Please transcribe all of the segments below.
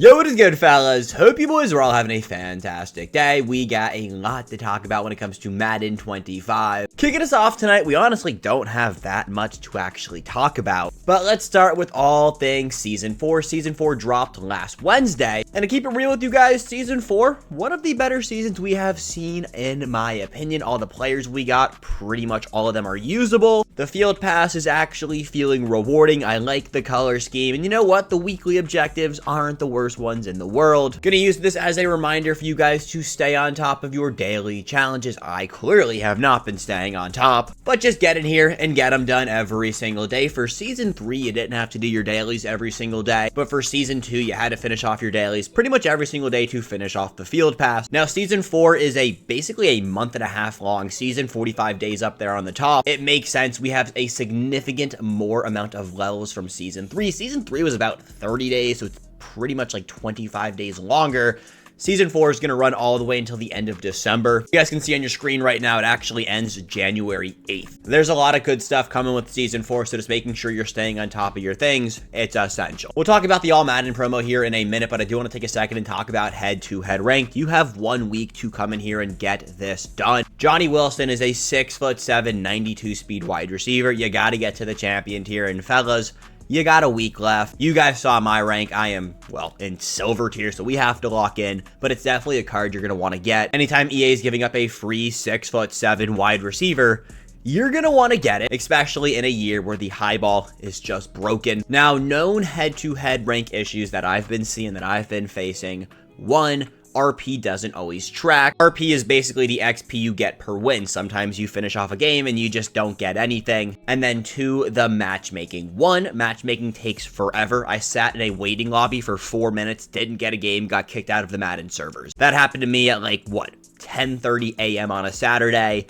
Yo, what is good, fellas? Hope you boys are all having a fantastic day. We got a lot to talk about when it comes to Madden 25. Kicking us off tonight, we honestly don't have that much to actually talk about. But let's start with all things Season 4. Season 4 dropped last Wednesday. And to keep it real with you guys, Season 4, one of the better seasons we have seen in my opinion. All the players we got, pretty much all of them are usable. The field pass is actually feeling rewarding. I like the color scheme. And you know what? The weekly objectives aren't the worst ones in the world. Gonna use this as a reminder for you guys to stay on top of your daily challenges. I clearly have not been staying on top, but just get in here and get them done every single day. For Season 3, you didn't have to do your dailies every single day, but for Season 2, you had to finish off your dailies pretty much every single day to finish off the field pass. Now, Season 4 is basically a month and a half long season, 45 days up there on the top. It makes sense. We have a significant more amount of levels from Season 3. Season 3 was about 30 days, so it's pretty much like 25 days longer. Season 4 is going to run all the way until the end of December. You guys can see on your screen right now, it actually ends January 8th. There's a lot of good stuff coming with Season 4, so just making sure you're staying on top of your things, it's essential. We'll talk about the All Madden promo here in a minute, but I do want to take a second and talk about head-to-head rank. You have 1 week to come in here and get this done. Johnny Wilson is a 6'7", 92 speed wide receiver. You got to get to the champion tier, and fellas, you got a week left. You guys saw my rank. I am, well, in silver tier, so we have to lock in, but it's definitely a card you're going to want to get. Anytime EA is giving up a free 6'7" wide receiver, you're going to want to get it, especially in a year where the high ball is just broken. Now, known head-to-head rank issues that I've been seeing, that I've been facing. 1, RP doesn't always track. RP is basically the XP you get per win. Sometimes you finish off a game and you just don't get anything. And then 2, the matchmaking. 1, matchmaking takes forever. I sat in a waiting lobby for 4 minutes, didn't get a game, got kicked out of the Madden servers. That happened to me at like, what, 10:30 a.m. on a Saturday.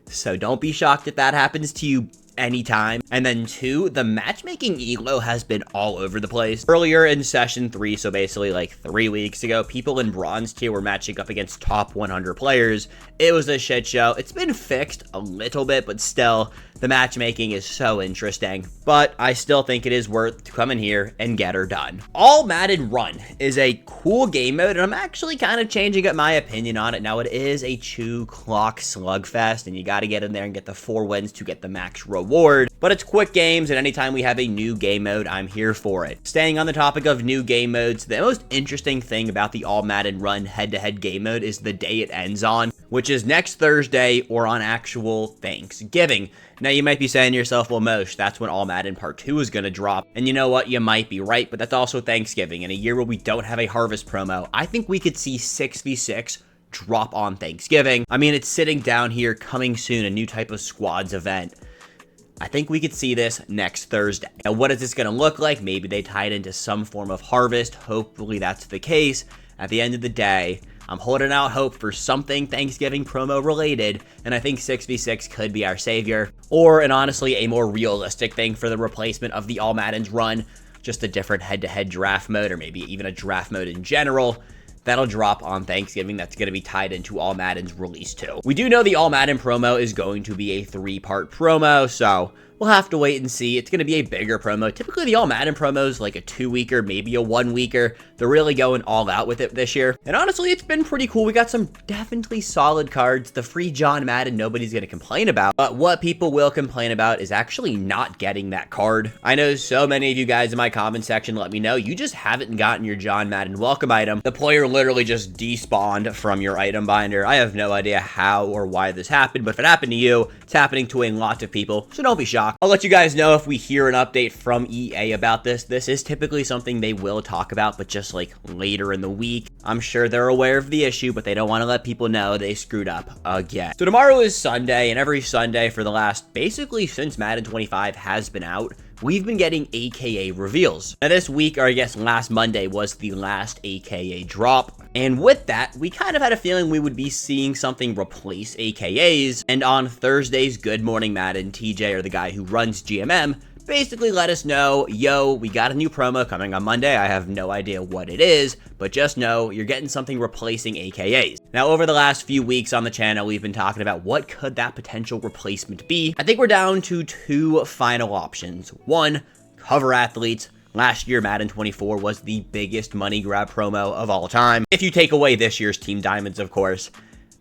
So don't be shocked if that happens to you anytime. And then 2, the matchmaking elo has been all over the place. Earlier in session 3, so basically like 3 weeks ago, people in bronze tier were matching up against top 100 players. It was a shit show. It's been fixed a little bit, but still, the matchmaking is so interesting. But I still think it is worth to come in here and get her done. All Madden Run is a cool game mode, and I'm actually kind of changing up my opinion on it. Now, it is a 2-clock slugfest, and you got to get in there and get the 4 wins to get the max reward. But it's quick games, and anytime we have a new game mode, I'm here for it. Staying on the topic of new game modes, the most interesting thing about the All Madden Run head-to-head game mode is the day it ends on, which is next Thursday or on actual Thanksgiving. Now, you might be saying to yourself, well, Mosh, that's when All Madden Part 2 is going to drop. And you know what? You might be right, but that's also Thanksgiving. In a year where we don't have a Harvest promo, I think we could see 6v6 drop on Thanksgiving. I mean, it's sitting down here, coming soon, a new type of squads event. I think we could see this next Thursday. Now, what is this going to look like? Maybe they tie it into some form of Harvest. Hopefully that's the case. At the end of the day, I'm holding out hope for something Thanksgiving promo related, and I think 6v6 could be our savior. Or, and honestly, a more realistic thing for the replacement of the All Madden's Run, just a different head-to-head draft mode, or maybe even a draft mode in general. That'll drop on Thanksgiving. That's going to be tied into All Madden's release too. We do know the All Madden promo is going to be a 3-part promo, so we'll have to wait and see. It's going to be a bigger promo. Typically, the All Madden promo is like a 2-weeker, maybe a 1-weeker. They're really going all out with it this year. And honestly, it's been pretty cool. We got some definitely solid cards. The free John Madden, nobody's going to complain about. But what people will complain about is actually not getting that card. I know so many of you guys in my comment section let me know you just haven't gotten your John Madden welcome item. The player literally just despawned from your item binder. I have no idea how or why this happened, but if it happened to you, it's happening to a lot of people, so don't be shocked. I'll let you guys know if we hear an update from EA about this. This is typically something they will talk about, but just like later in the week. I'm sure they're aware of the issue, but they don't want to let people know they screwed up again. So tomorrow is Sunday, and every Sunday for the last, basically since Madden 25 has been out, we've been getting AKA reveals. Now this week, or I guess last Monday, was the last AKA drop. And with that, we kind of had a feeling we would be seeing something replace AKAs. And on Thursday's Good Morning Madden, TJ, or the guy who runs GMM, basically let us know, yo, we got a new promo coming on Monday. I have no idea what it is, but just know you're getting something replacing AKAs. Now, over the last few weeks on the channel, we've been talking about what could that potential replacement be. I think we're down to 2 final options. 1, cover athletes. Last year, Madden 24 was the biggest money grab promo of all time. If you take away this year's Team Diamonds, of course.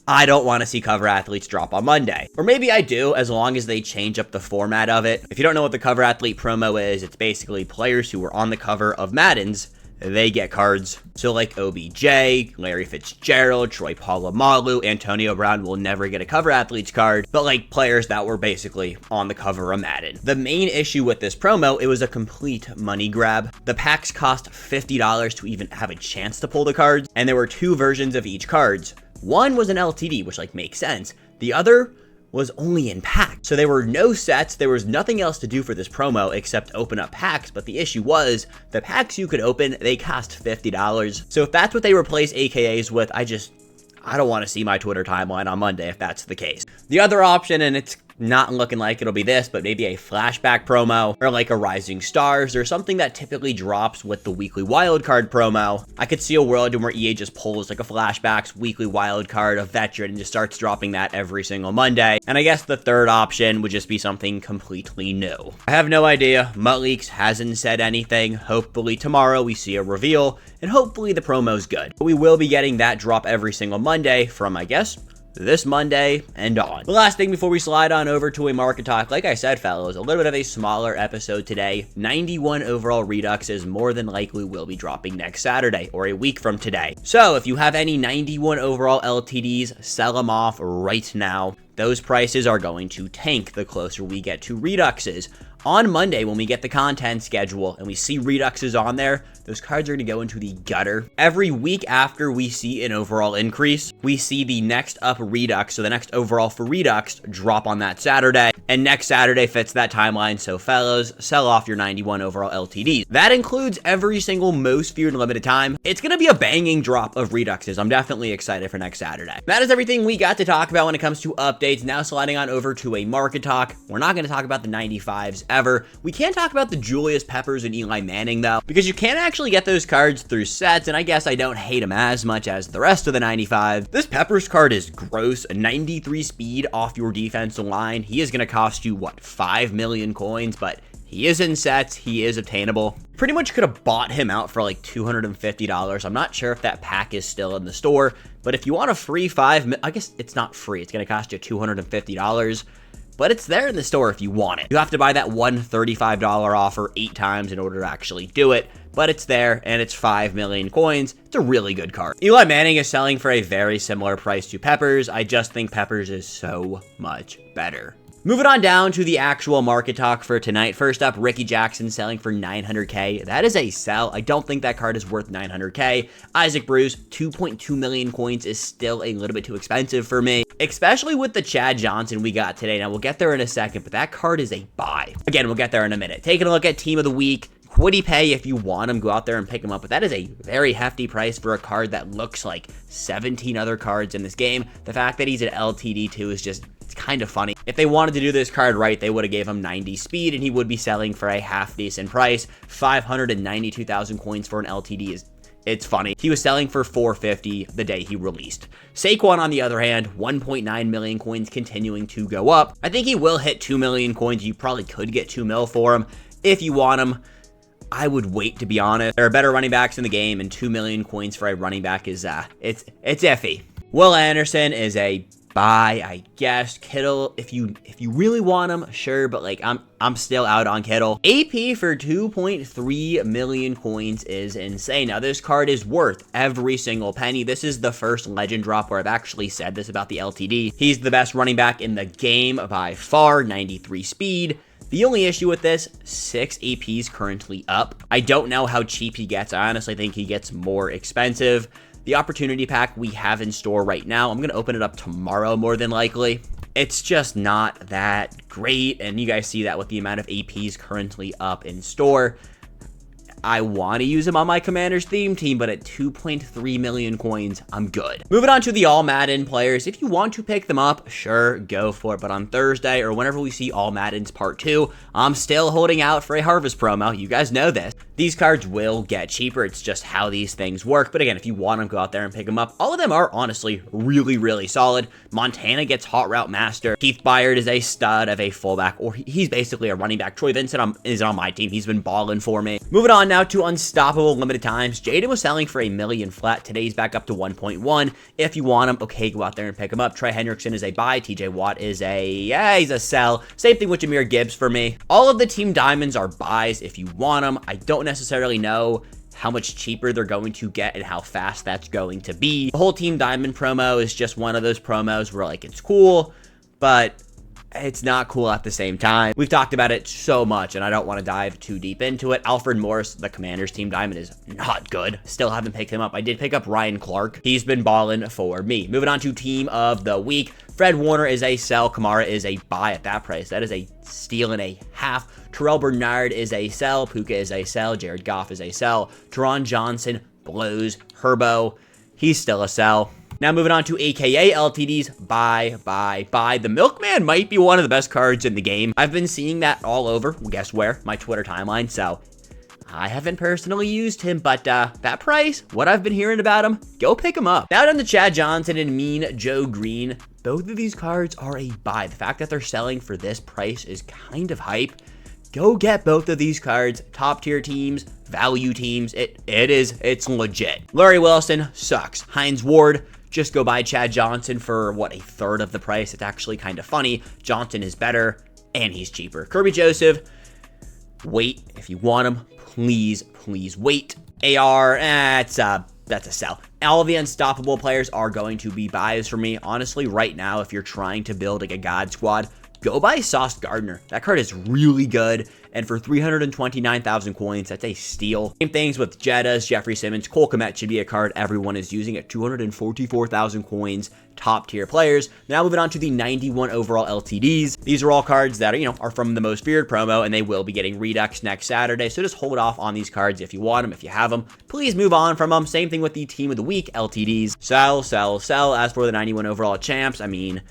I don't want to see cover athletes drop on Monday. Or maybe I do, as long as they change up the format of it. If you don't know what the cover athlete promo is, it's basically players who were on the cover of Maddens, they get cards. So like OBJ, Larry Fitzgerald, Troy Polamalu, Antonio Brown will never get a cover athletes card, but like players that were basically on the cover of Madden. The main issue with this promo, it was a complete money grab. The packs cost $50 to even have a chance to pull the cards, and there were two versions of each cards. One was an LTD, which like makes sense. The other was only in packs. So there were no sets, there was nothing else to do for this promo except open up packs, but the issue was, the packs you could open, they cost $50. So if that's what they replace AKAs with, I don't want to see my Twitter timeline on Monday if that's the case. The other option, and it's not looking like it'll be this, but maybe a flashback promo or like a Rising Stars or something that typically drops with the weekly wildcard promo. I could see a world where EA just pulls like a flashbacks weekly wildcard, a veteran, and just starts dropping that every single Monday. And I guess the third option would just be something completely new. I have no idea. Leaks hasn't said anything. Hopefully tomorrow we see a reveal, and hopefully the promo's good. But we will be getting that drop every single Monday from, I guess, this Monday and on. The last thing before we slide on over to a market talk, like I said, fellas, a little bit of a smaller episode today. 91 overall Reduxes more than likely will be dropping next Saturday or a week from today. So if you have any 91 overall LTDs, sell them off right now. Those prices are going to tank the closer we get to Reduxes. On Monday, when we get the content schedule and we see Reduxes on there, those cards are going to go into the gutter. Every week after we see an overall increase, we see the next up Redux, so the next overall for Redux, drop on that Saturday. And next Saturday fits that timeline, so fellows, sell off your 91 overall LTDs. That includes every single most feared limited time. It's going to be a banging drop of Reduxes. I'm definitely excited for next Saturday. That is everything we got to talk about when it comes to updates. Now sliding on over to a market talk. We're not going to talk about the 95s ever. We can talk about the Julius Peppers and Eli Manning though, because you can actually get those cards through sets, and I guess I don't hate them as much as the rest of the 95. This Peppers card is gross. A 93 speed off your defensive line. He is going to cost you, what, 5 million coins, but he is in sets. He is obtainable. Pretty much could have bought him out for like $250. I'm not sure if that pack is still in the store, but if you want a free I guess it's not free. It's going to cost you $250. But it's there in the store if you want it. You have to buy that one $35 offer 8 times in order to actually do it, but it's there, and it's 5 million coins. It's a really good card. Eli Manning is selling for a very similar price to Peppers. I just think Peppers is so much better. Moving on down to the actual market talk for tonight. First up, Ricky Jackson selling for 900k. That is a sell. I don't think that card is worth 900k. Isaac Bruce, 2.2 million coins is still a little bit too expensive for me, especially with the Chad Johnson we got today. Now, we'll get there in a second, but that card is a buy. Again, we'll get there in a minute. Taking a look at Team of the Week. Would pay if you want him, go out there and pick him up, but that is a very hefty price for a card that looks like 17 other cards in this game. The fact that he's an LTD too is just, it's kind of funny. If they wanted to do this card right, they would have gave him 90 speed, and he would be selling for a half decent price. 592,000 coins for an LTD is, it's funny. He was selling for 450 the day he released. Saquon, on the other hand, 1.9 million coins continuing to go up. I think he will hit 2 million coins. You probably could get 2 mil for him if you want him. I would wait, to be honest. There are better running backs in the game, and 2 million coins for a running back is, it's iffy. Will Anderson is a buy, I guess. Kittle, if you really want him, sure, but like I'm still out on Kittle. AP for 2.3 million coins is insane. Now, this card is worth every single penny. This is the first legend drop where I've actually said this about the LTD. He's the best running back in the game by far, 93 speed. The only issue with this, 6 APs currently up. I don't know how cheap he gets. I honestly think he gets more expensive. The opportunity pack we have in store right now, I'm going to open it up tomorrow more than likely. It's just not that great, and you guys see that with the amount of APs currently up in store. I want to use him on my Commander's theme team, but at 2.3 million coins, I'm good. Moving on to the All Madden players. If you want to pick them up, sure, go for it. But on Thursday or whenever we see All Madden's Part 2, I'm still holding out for a Harvest promo. You guys know this. These cards will get cheaper. It's just how these things work. But again, if you want them, go out there and pick them up. All of them are honestly really, really solid. Montana gets Hot Route Master. Keith Byard is a stud of a fullback, or he's basically a running back. Troy Vincent is on my team. He's been balling for me. Moving on now to Unstoppable Limited Times. Jaden was selling for $1 million flat. Today he's back up to 1.1. If you want him, okay, go out there and pick him up. Trey Hendrickson is a buy. TJ Watt is he's a sell. Same thing with Jahmyr Gibbs for me. All of the team diamonds are buys if you want them. I don't necessarily know how much cheaper they're going to get and how fast that's going to be. The whole team diamond promo is just one of those promos where like it's cool, but it's not cool at the same time. We've talked about it so much, and I don't want to dive too deep into it. Alfred Morris, the Commanders team diamond, is not good. Still haven't picked him up. I did pick up Ryan Clark. He's been balling for me. Moving on to team of the week. Fred Warner is a sell. Kamara is a buy at that price. That is a steal and a half. Terrell Bernard is a sell. Puka is a sell. Jared Goff is a sell. Teron Johnson blows. Herbo, he's still a sell. Now moving on to AKA LTDs, buy. The Milkman might be one of the best cards in the game. I've been seeing that all over, guess where? My Twitter timeline, so I haven't personally used him, but that price, what I've been hearing about him, go pick him up. Now down to Chad Johnson and Mean Joe Green. Both of these cards are a buy. The fact that they're selling for this price is kind of hype. Go get both of these cards. Top tier teams, value teams, it's legit. Larry Wilson sucks. Hines Ward, just go buy Chad Johnson for, what, a third of the price. It's actually kind of funny. Johnson is better, and he's cheaper. Kirby Joseph, wait. If you want him, please wait. AR, that's a sell. All of the unstoppable players are going to be buys for me. Honestly, right now, if you're trying to build like a God squad, go buy Sauce Gardner. That card is really good, and for 329,000 coins, that's a steal. Same things with Jettas, Jeffrey Simmons. Cole Kmet should be a card everyone is using at 244,000 coins. Top tier players. Now moving on to the 91 overall LTDs. These are all cards that are from the Most Feared promo, and they will be getting Redux next Saturday. So just hold off on these cards if you want them. If you have them, please move on from them. Same thing with the Team of the Week LTDs. Sell. As for the 91 overall champs, I mean,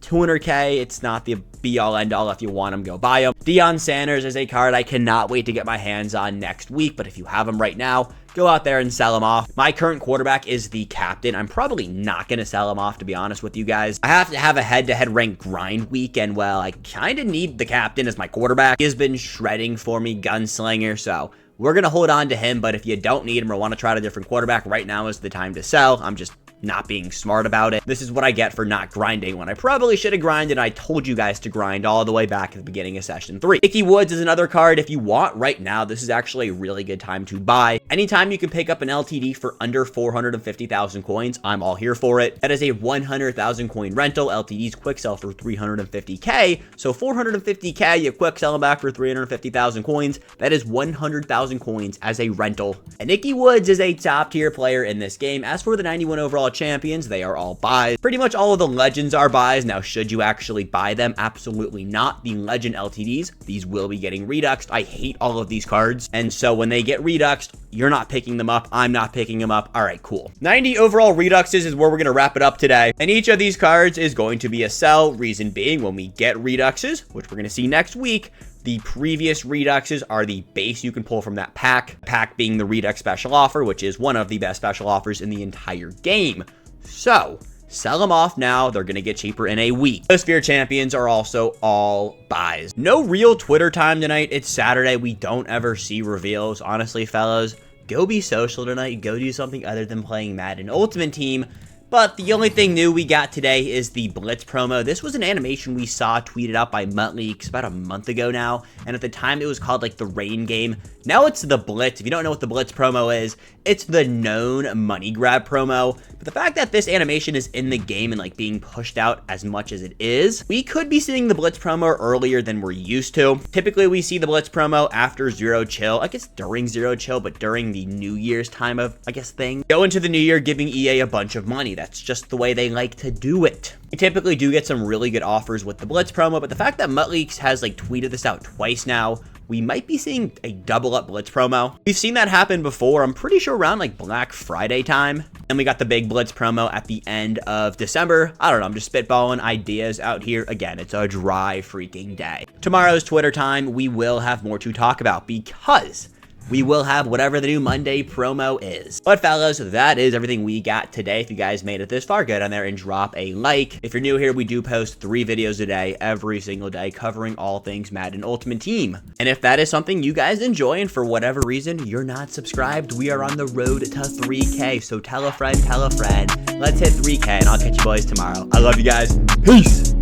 200K, it's not the be-all, end-all. If you want them, go buy them. Deion Sanders is a card I cannot wait to get my hands on next week, but if you have him right now, go out there and sell him off. My current quarterback is the captain. I'm probably not going to sell him off, to be honest with you guys. I have to have a head-to-head rank grind week, and, well, I kind of need the captain as my quarterback. He has been shredding for me, gunslinger, so we're going to hold on to him, but if you don't need him or want to try a different quarterback, right now is the time to sell. I'm just not being smart about it. This is what I get for not grinding when I probably should have grinded. I told you guys to grind all the way back at the beginning of session 3. Icky Woods is another card if you want right now. This is actually a really good time to buy. Anytime you can pick up an LTD for under 450,000 coins, I'm all here for it. That is a 100,000 coin rental. LTDs quick sell for 350k. So 450k, you quick sell them back for 350,000 coins. That is 100,000 coins as a rental. And Icky Woods is a top tier player in this game. As for the 91 overall champions, they are all buys. Pretty much all of the legends are buys. Now, should you actually buy them? Absolutely not. The legend LTDs, these will be getting reduxed. I hate all of these cards, and so when they get reduxed, you're not picking them up. I'm not picking them up. All right, cool. 90 overall reduxes is where we're going to wrap it up today, and each of these cards is going to be a sell. Reason being, when we get reduxes, which we're going to see next week, the previous reduxes are the base you can pull from that pack. Pack being the Redux special offer, which is one of the best special offers in the entire game. So, sell them off now. They're going to get cheaper in a week. Those Sphere champions are also all buys. No real Twitter time tonight. It's Saturday. We don't ever see reveals. Honestly, fellas, go be social tonight. Go do something other than playing Madden Ultimate Team. But the only thing new we got today is the Blitz promo. This was an animation we saw tweeted out by Mutleaks about a month ago now, and at the time it was called like the Rain Game. Now it's the Blitz. If you don't know what the Blitz promo is, it's the known money grab promo. But the fact that this animation is in the game and like being pushed out as much as it is, we could be seeing the Blitz promo earlier than we're used to. Typically we see the Blitz promo after Zero Chill, I guess during Zero Chill, but during the New Year's time of, I guess, thing. Go into the new year giving EA a bunch of money. That's just the way they like to do it. We typically do get some really good offers with the Blitz promo, but the fact that Mutleaks has like tweeted this out twice now, we might be seeing a double up Blitz promo. We've seen that happen before. I'm pretty sure around like Black Friday time. And we got the big Blitz promo at the end of December. I don't know. I'm just spitballing ideas out here. Again, it's a dry freaking day. Tomorrow's Twitter time, we will have more to talk about because we will have whatever the new Monday promo is. But fellas, that is everything we got today. If you guys made it this far, get on there and drop a like. If you're new here, we do post 3 videos a day, every single day, covering all things Madden Ultimate Team. And if that is something you guys enjoy and for whatever reason you're not subscribed, we are on the road to 3K. So tell a friend, let's hit 3K and I'll catch you boys tomorrow. I love you guys. Peace.